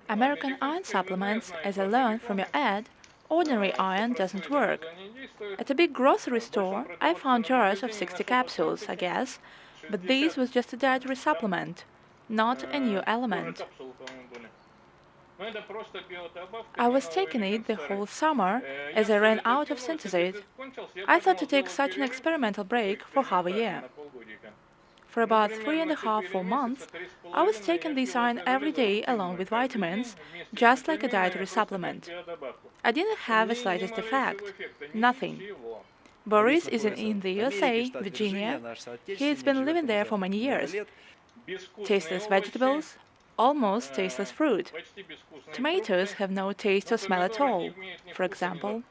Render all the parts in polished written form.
American iron supplements, as I learned from your ad, ordinary iron doesn't work. At a big grocery store, I found jars of 60 capsules, I guess, but this was just a dietary supplement, not a new element. I was taking it the whole summer as I ran out of Synthesit. I thought to take such an experimental break for half a year. For about 3.5–4 months, I was taking this iron every day along with vitamins, just like a dietary supplement. I didn't have the slightest effect. Nothing. Boris is in the USA, Virginia. He's been living there for many years. Tasteless vegetables, almost tasteless fruit. Tomatoes have no taste or smell at all, for example.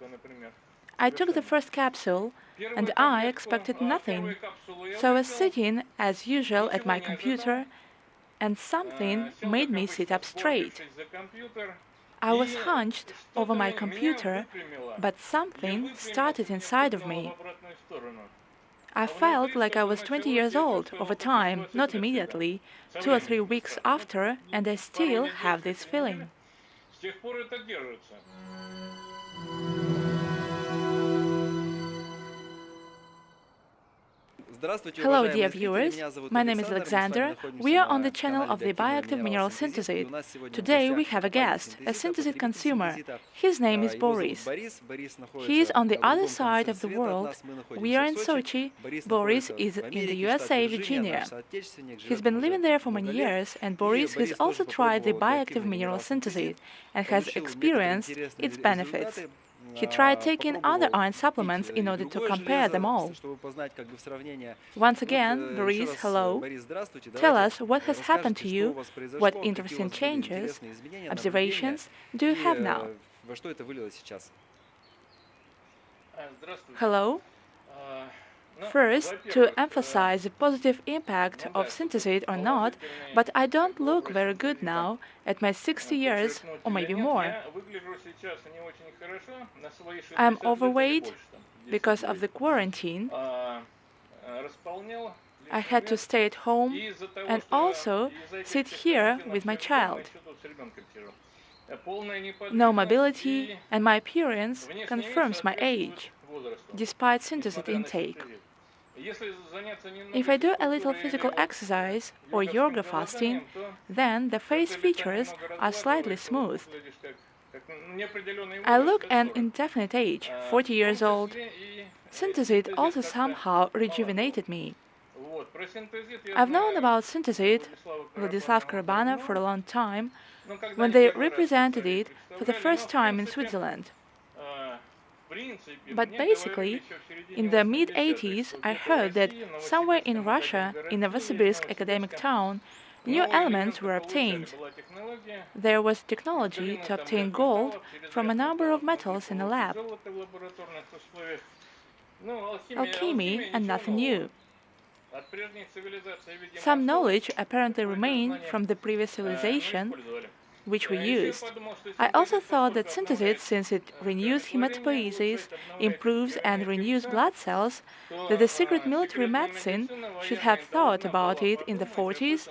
I took the first capsule, and I expected nothing, so I was sitting as usual at my computer, and something made me sit up straight. I was hunched over my computer, but something started inside of me. I felt like I was 20 years old over time, not immediately, 2 or 3 weeks after, and I still have this feeling. Hello, dear viewers. My name is Alexander. We are on the channel of the bioactive mineral Synthesit. Today we have a guest, a Synthesit consumer. His name is Boris. He is on the other side of the world. We are in Sochi. Boris is in the USA, Virginia. He's been living there for many years, and Boris has also tried the bioactive mineral Synthesit and has experienced its benefits. He tried taking other iron supplements in order to compare them all. Once again, Boris, hello. Tell us what has happened to you, what interesting changes, observations do you have now? Hello. First, to emphasize the positive impact of Synthesit or not, but I don't look very good now, at my 60 years, or maybe more. I'm overweight because of the quarantine. I had to stay at home and also sit here with my child. No mobility, and my appearance confirms my age, despite Synthesit intake. If I do a little physical exercise or yoga fasting, then the face features are slightly smoothed. I look an indefinite age, 40 years old. Synthesit also somehow rejuvenated me. I've known about Synthesit, Vladislav Karabana, for a long time, when they represented it for the first time in Switzerland. But basically, in the mid-80s, I heard that somewhere in Russia, in Novosibirsk academic town, new elements were obtained. There was technology to obtain gold from a number of metals in a lab. Alchemy and nothing new. Some knowledge apparently remained from the previous civilization, which we used. I also thought that Synthesit, since it renews hematopoiesis, improves and renews blood cells, that the secret military medicine should have thought about it in the 40s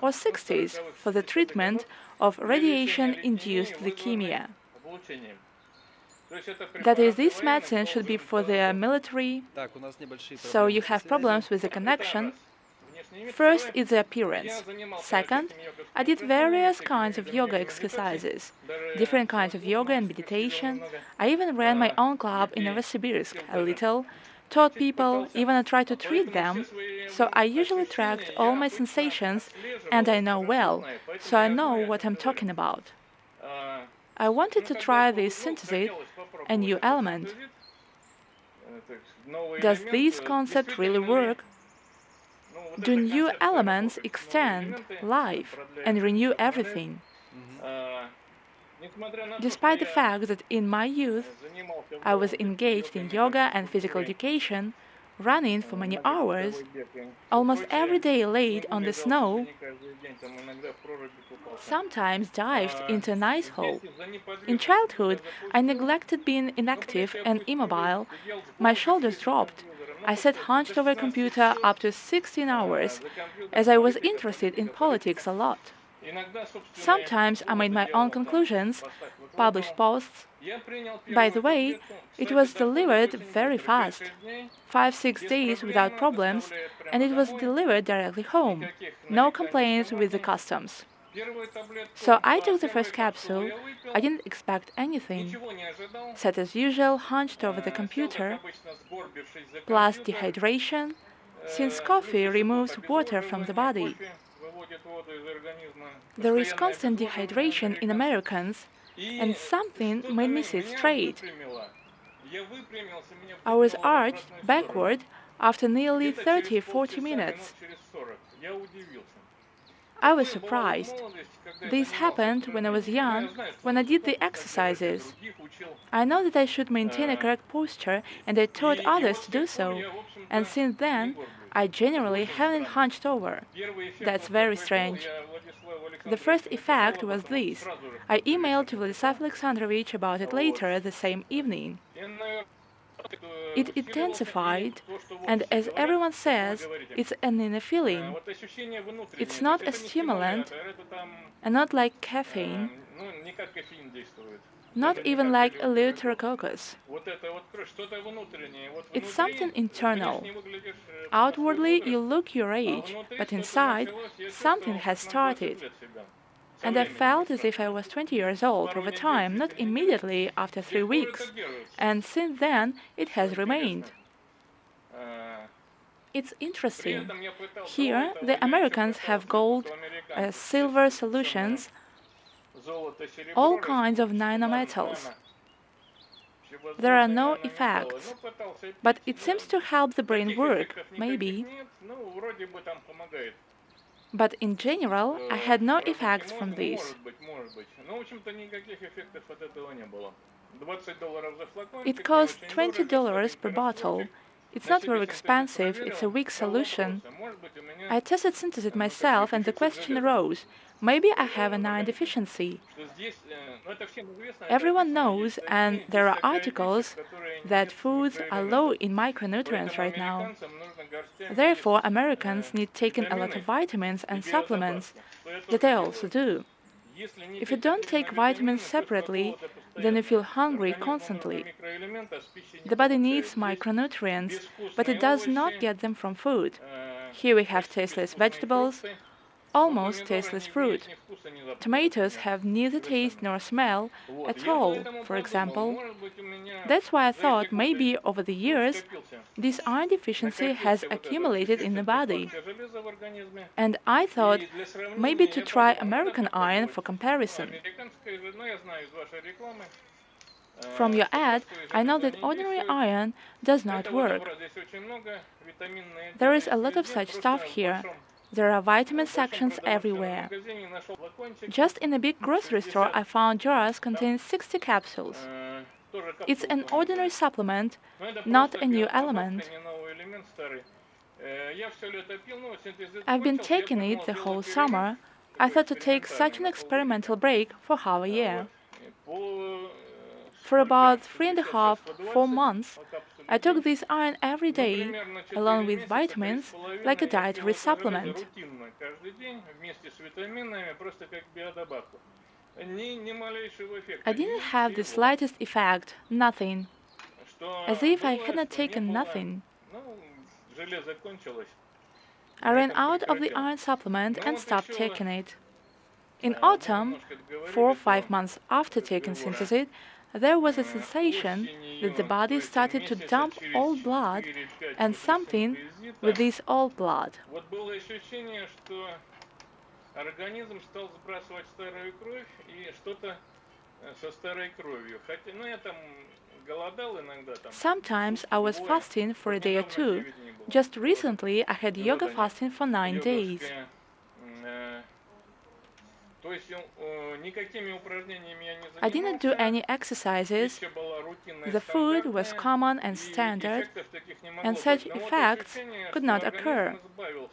or 60s for the treatment of radiation-induced leukemia. That is, this medicine should be for the military, so you have problems with the connection. First is the appearance. Second, I did various kinds of yoga exercises, different kinds of yoga and meditation. I even ran my own club in Novosibirsk a little, taught people, even I tried to treat them. So I usually tracked all my sensations, and I know well, so I know what I'm talking about. I wanted to try this Synthesit, a new element. Does this concept really work? Do new elements extend life and renew everything? Despite the fact that in my youth I was engaged in yoga and physical education, running for many hours, almost every day laid on the snow, sometimes dived into an ice hole. In childhood, I neglected being inactive and immobile. My shoulders dropped. I sat hunched over a computer up to 16 hours, as I was interested in politics a lot. Sometimes I made my own conclusions, published posts. By the way, it was delivered very fast, 5-6 days without problems, and it was delivered directly home. No complaints with the customs. So I took the first capsule. I didn't expect anything. Sat as usual, hunched over the computer, plus dehydration, since coffee removes water from the body. There is constant dehydration in Americans, and something made me sit straight. I was arched backward after nearly 30-40 minutes. I was surprised. This happened when I was young, when I did the exercises. I know that I should maintain a correct posture, and I taught others to do so. And since then, I generally haven't hunched over. That's very strange. The first effect was this. I emailed to Vladislav Alexandrovich about it later the same evening. It intensified, and as everyone says, it's an inner feeling. It's not a stimulant, and not like caffeine, not even like eleuterococcus. It's something internal. Outwardly, you look your age, but inside, something has started. And I felt as if I was 20 years old over time, not immediately after 3 weeks, and since then it has remained. It's interesting. Here, the Americans have gold, silver solutions, all kinds of nanometals. There are no effects, but it seems to help the brain work, maybe. But in general, I had no effects from this. It costs $20 per bottle. It's not very expensive, it's a weak solution. I tested Synthesit myself and the question arose, maybe I have an iron deficiency. Everyone knows, and there are articles, that foods are low in micronutrients right now. Therefore, Americans need taking a lot of vitamins and supplements, that I also do. If you don't take vitamins separately, then you feel hungry constantly. The body needs micronutrients, but it does not get them from food. Here we have tasteless vegetables, almost tasteless fruit. Tomatoes have neither taste nor smell at all, for example. That's why I thought maybe over the years this iron deficiency has accumulated in the body. And I thought maybe to try American iron for comparison. From your ad, I know that ordinary iron does not work. There is a lot of such stuff here. There are vitamin sections everywhere. Just in a big grocery store I found jars containing 60 capsules. It's an ordinary supplement, not a new element. I've been taking it the whole summer. I thought to take such an experimental break for half a year. For about 3.5-4 months, I took this iron every day, along with vitamins, like a dietary supplement. I didn't have the slightest effect, nothing. As if I had not taken nothing. I ran out of the iron supplement and stopped taking it. In autumn, 4 or 5 months after taking Synthesit, there was a sensation that the body started to dump old blood and something with this old blood. Sometimes I was fasting for a day or two. Just recently I had yoga fasting for 9 days. I didn't do any exercises. The food was common and standard, and such effects could not occur.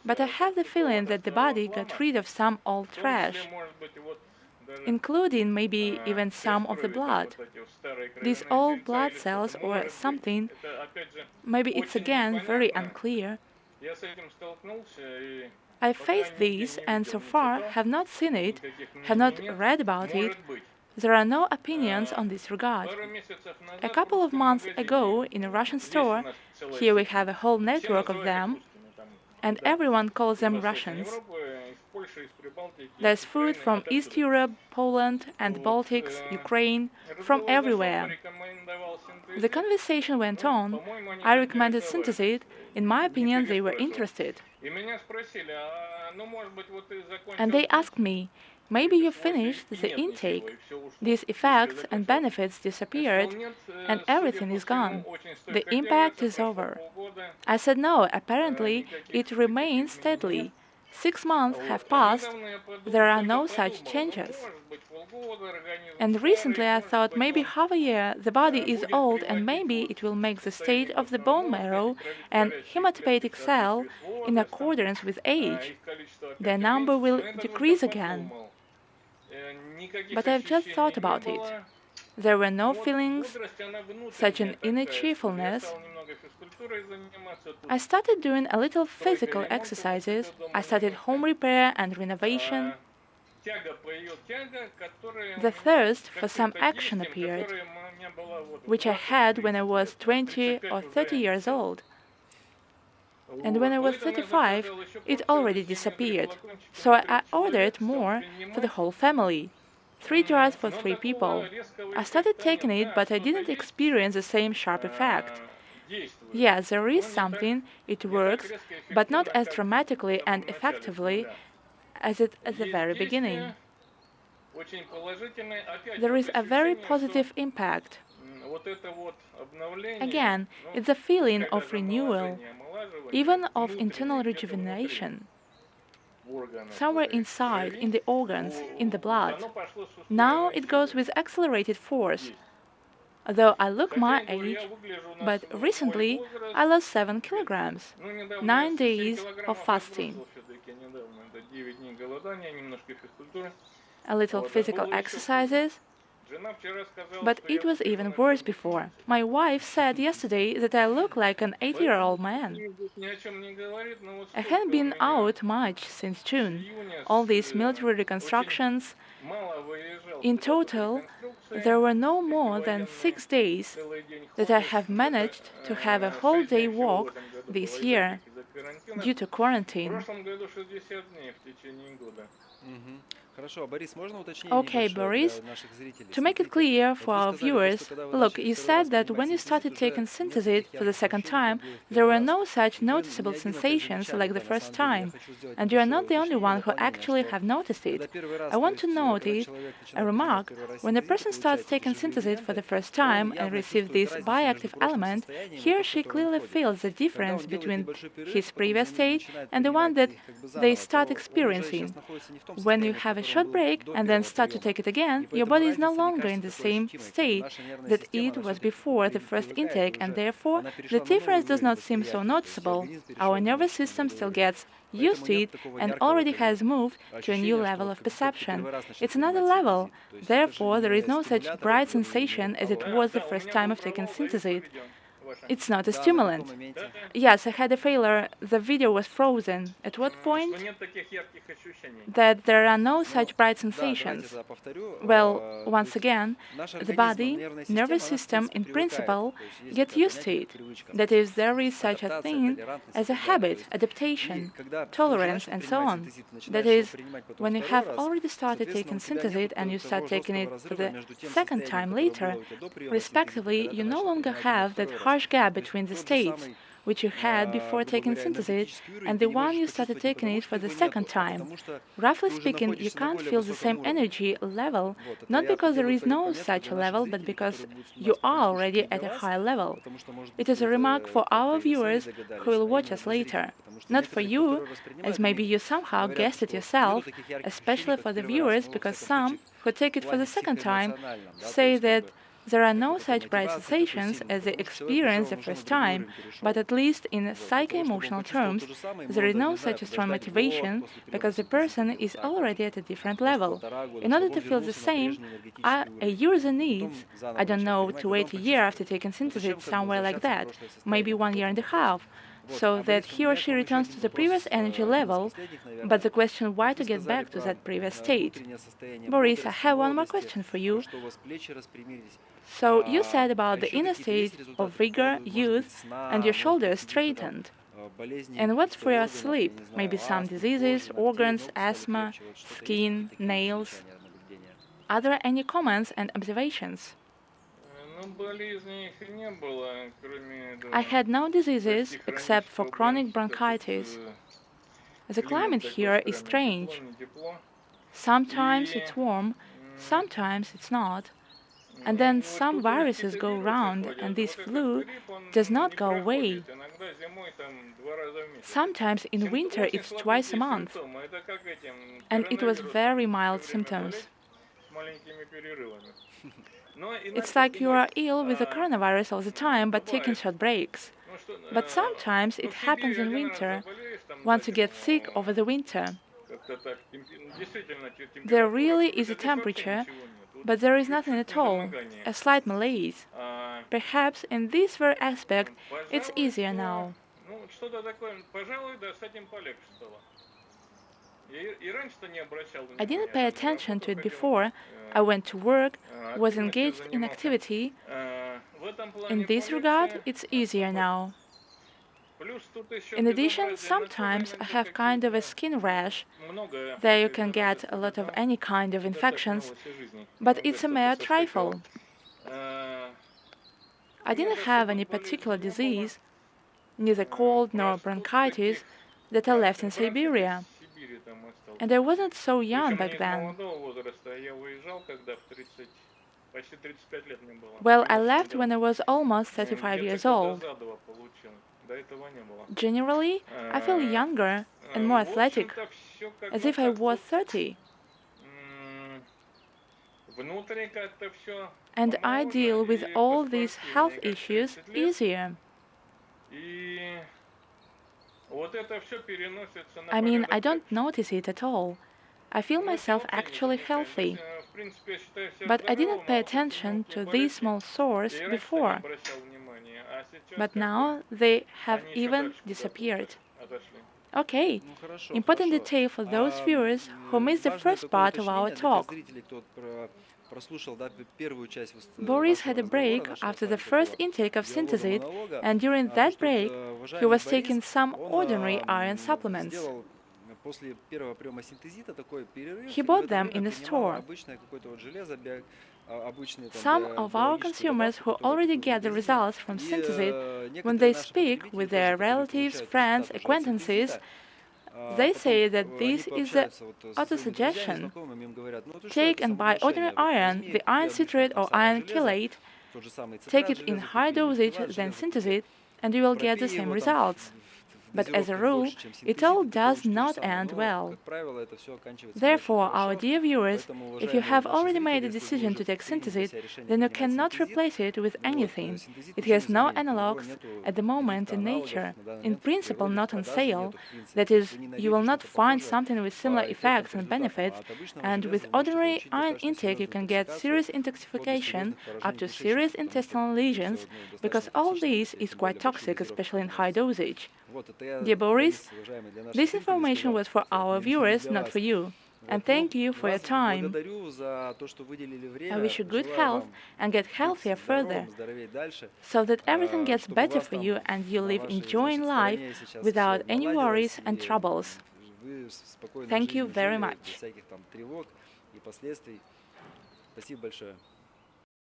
But I have the feeling that the body got rid of some old trash, including maybe even some of the blood. These old blood cells or something, maybe it's again very unclear. I faced these and so far have not seen it, have not read about it. There are no opinions on this regard. A couple of months ago, in a Russian store, here we have a whole network of them, and everyone calls them Russians. There's food from East Europe, Poland and Baltics, Ukraine, from everywhere. The conversation went on. I recommended Synthesit. In my opinion, they were interested. And they asked me, maybe you finished the intake. These effects and benefits disappeared, and everything is gone. The impact is over. I said no, apparently it remains steadily. 6 months have passed, there are no such changes. And recently I thought maybe half a year, the body is old and maybe it will make the state of the bone marrow and hematopoietic cell in accordance with age. Their number will decrease again. But I've just thought about it. There were no feelings, such an inner cheerfulness. I started doing a little physical exercises. I started home repair and renovation. The thirst for some action appeared, which I had when I was 20 or 30 years old. And when I was 35, it already disappeared. So I ordered more for the whole family. 3 jars for 3 people. I started taking it, but I didn't experience the same sharp effect. Yes, there is something, it works, but not as dramatically and effectively as at the very beginning. There is a very positive impact. Again, it's a feeling of renewal, even of internal rejuvenation. Somewhere inside, in the organs, in the blood. Now it goes with accelerated force. Though I look my age, but recently I lost 7 kilograms, 9 days of fasting. A little physical exercises, but it was even worse before. My wife said yesterday that I look like an 80-year-old man. I hadn't been out much since June. All these military reconstructions. In total, there were no more than 6 days that I have managed to have a whole day walk this year due to quarantine. Okay, Boris, to make it clear for our viewers, look, you said that when you started taking Synthesit for the second time, there were no such noticeable sensations like the first time, and you are not the only one who actually have noticed it. I want to notice a remark. When a person starts taking Synthesit for the first time and receives this bioactive element, he or she clearly feels the difference between his previous state and the one that they start experiencing. When you have a short break and then start to take it again, your body is no longer in the same state that it was before the first intake, and therefore the difference does not seem so noticeable. Our nervous system still gets used to it and already has moved to a new level of perception. It's another level. Therefore, there is no such bright sensation as it was the first time of taking Synthesit. It's not a stimulant. Yes, I had a failure. The video was frozen. At what point? That there are no such bright sensations. Well, once again, the body, nervous system, in principle, get used to it. That is, there is such a thing as a habit, adaptation, tolerance, and so on. That is, when you have already started taking Synthesit and you start taking it for the second time later, respectively, you no longer have that harsh gap between the states, which you had before taking Synthesit, and the one you started taking it for the second time. Roughly speaking, you can't feel the same energy level, not because there is no such a level, but because you are already at a high level. It is a remark for our viewers who will watch us later. Not for you, as maybe you somehow guessed it yourself, especially for the viewers, because some who take it for the second time say that there are no such bright sensations as they experienced the first time, but at least in psycho-emotional terms, there is no such a strong motivation because the person is already at a different level. In order to feel the same, a user needs, I don't know, to wait a year after taking Synthesit, somewhere like that, maybe 1 year and a half. so that he or she returns to the previous energy level, but the question why to get back to that previous state. Boris, I have one more question for you. So you said about the inner state of vigor, youth, and your shoulders straightened. And what's for your sleep? Maybe some diseases, organs, asthma, skin, nails. Are there any comments and observations? I had no diseases except for chronic bronchitis. The climate here is strange. Sometimes it's warm, sometimes it's not. And then some viruses go around, and this flu does not go away. Sometimes in winter it's twice a month, and it was very mild symptoms. It's like you are ill with the coronavirus all the time, but taking short breaks. But sometimes it happens in winter, once you get sick over the winter. There really is a temperature, but there is nothing at all, a slight malaise. Perhaps in this very aspect it's easier now. I didn't pay attention to it before. I went to work, was engaged in activity. In this regard, it's easier now. In addition, sometimes I have kind of a skin rash. There you can get a lot of any kind of infections, but it's a mere trifle. I didn't have any particular disease, neither cold nor bronchitis, that I left in Siberia. And I wasn't so young back then. Well, I left when I was almost 35 years old. Generally, I feel younger and more athletic, as if I was 30. And I deal with all these health issues easier. I mean, I don't notice it at all. I feel myself actually healthy. But I didn't pay attention to these small sores before. But now they have even disappeared. Okay, important detail for those viewers who missed the first part of our talk. Boris had a break after the first intake of Synthesit, and during that break, he was taking some ordinary iron supplements. He bought them in the store. Some of our consumers who already get the results from Synthesit, when they speak with their relatives, friends, acquaintances, they say that this is the autosuggestion. Take and buy ordinary iron, the iron citrate or iron chelate, take it in higher dosage than Synthesit, and you will get the same results. But as a rule, it all does not end well. Therefore, our dear viewers, if you have already made a decision to take Synthesit, then you cannot replace it with anything. It has no analogues at the moment in nature, in principle not on sale. That is, you will not find something with similar effects and benefits, and with ordinary iron intake you can get serious intoxication up to serious intestinal lesions, because all this is quite toxic, especially in high dosage. Dear Boris, this information was for our viewers, not for you. And thank you for your time. I wish you good health and get healthier further, so that everything gets better for you and you live enjoying life without any worries and troubles. Thank you very much.